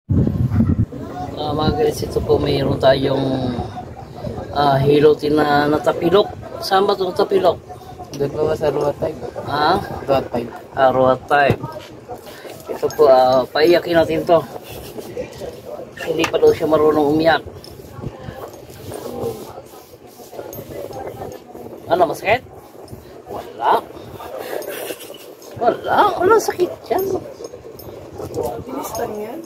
Mga guys, ito po mayroon tayong hilutin na natapilok. Saan ba itong tapilok? Doon po sa Ruat Type. Ruat Type. Ruat Type. Ito po, paiyakin natin to. Hindi pa daw siya marunong umiyak. Ano, masakit? Wala. Wala sakit yan. Bilis lang yan.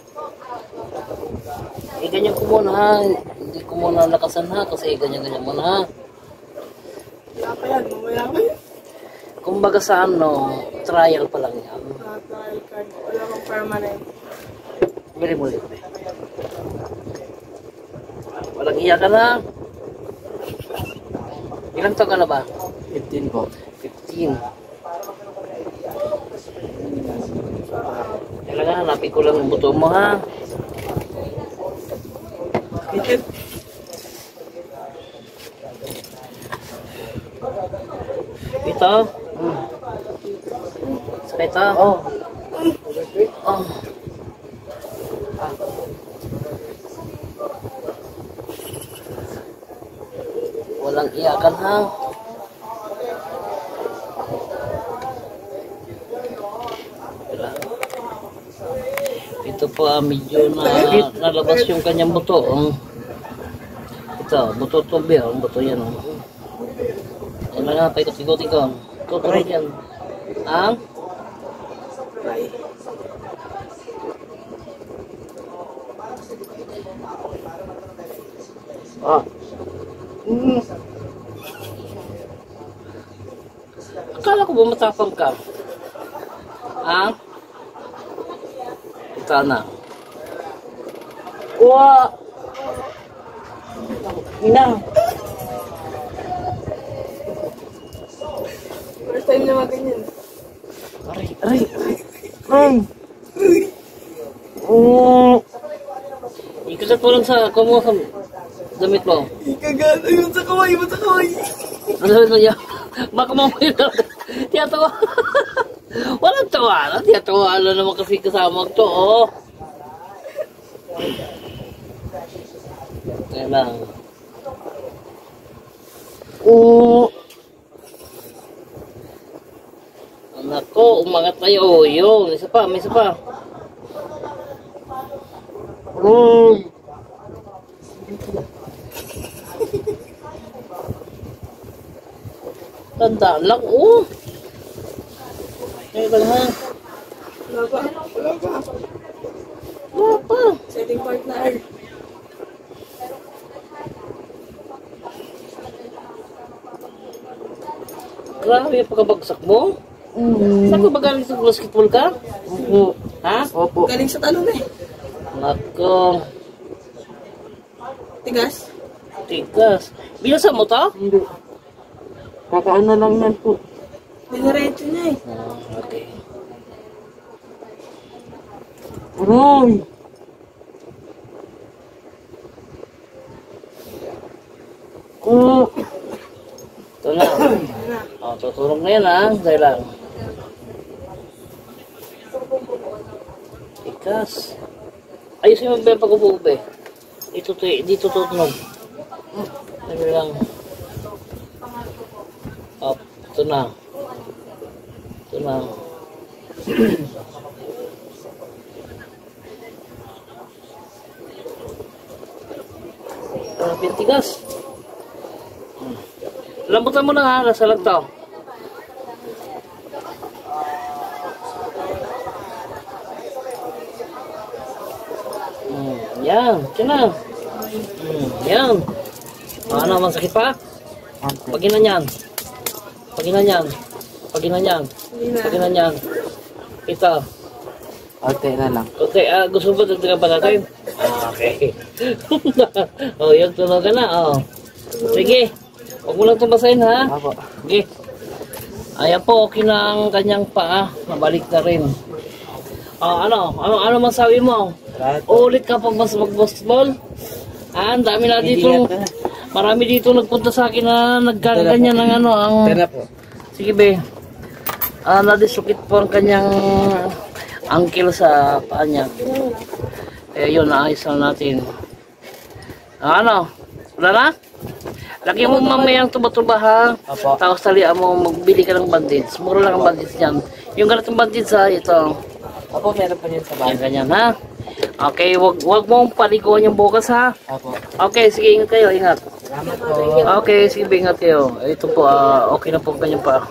Ganyan ko muna ha. Hindi ko muna lakasan ha. Kasi ganyan-ganyan muna ha. Wala pa yan. Mamaya pa yan. Kumbaga sa ano, trial pa lang yan. Trial card. Wala kang permanent. Bili mo ulit. Walang iyakan na. Ilang taon ka na ba? 15 po. 15. Kailangan hanapin ko lang yung buto mo ha. Ikit. Ito. Sakit ito. Oh. Walang iyakan ha. Ito po medyo nalabas yung kanyang buto. Ito, buto to be, buto yan. Yan lang nga, paikot-ikotin ko. Tuturog yan. Ang? Akala ko ba matapang ka? Ang? Ito na. Wah. Inang. First time na maganyan. Aray. Ikagat mo lang sa kumuha sa damit mo. Ikagat. Ayun sa kaway. Ayun sa kaway. Ano damit mo niya? Baka mamuhin lang. Tiyatawa. Walang tawa. Tiyatawa. Ano naman kasi kasama ko to, oh. Kaya lang. Anak ko, umangat tayo. Yun, isa pa, may isa pa. Tandaan lang, oh. Kaya lang ha. Wala pa. Wala pa. Setting partner. Grabe yung pagkabagsak mo. Saan ka ba galing sa basketball ka? Opo. Ha? Opo. Galing sa talon eh. Nako. Tigas. Tigas. Binasa mo to? Hindi. Kakaano lang yan po. Diniretso niya eh. Okay. Aray! Ito na. O, tutulong na yan ha. Dahil lang. Tigas. Ayusin mo ba yung pag-upo-upo eh. Dito tutunog. Dahil lang. O, ito na. Ito na. Tigas. Lambutan mo na ha, nasa lang to. Yan, yan. Yan. Ano, masakit pa? Paginan yan. Ito. Okay na lang. Okay, gusto mo dagdagan pa natin? Okay. Oh, yung tunog ka na, oh. Sige. Huwag mo lang tumbasahin, ha? Apo. Sige. Ayan po, okay na ang kanyang paa. Nabalik na rin. Ano masabi mo? Ulit ka pag mag-basketball? Ang dami na dito. Marami dito nagpunta sa akin na nagkaganyan ng ano. Sige, be. Nadisukit po ang kanyang ankle sa paa niya. Eh, yun, naayos na natin. Ano? Wala na? Lagyan mo mamayang tuba-tuba ha. Opo. Tapos talian mo, magbili ka ng bandage. Mura lang ang bandage niyan. Yung ganitong bandage ha, ito. Opo, meron pa yun sa Yan, bahay. ganyan ha. Okay, wag mong paliguan yung bukas ha. Opo. Okay, sige, ingat kayo, ingat. Salamat po. Okay, sige, ingat kayo. Ito po, okay na po ganyan pa.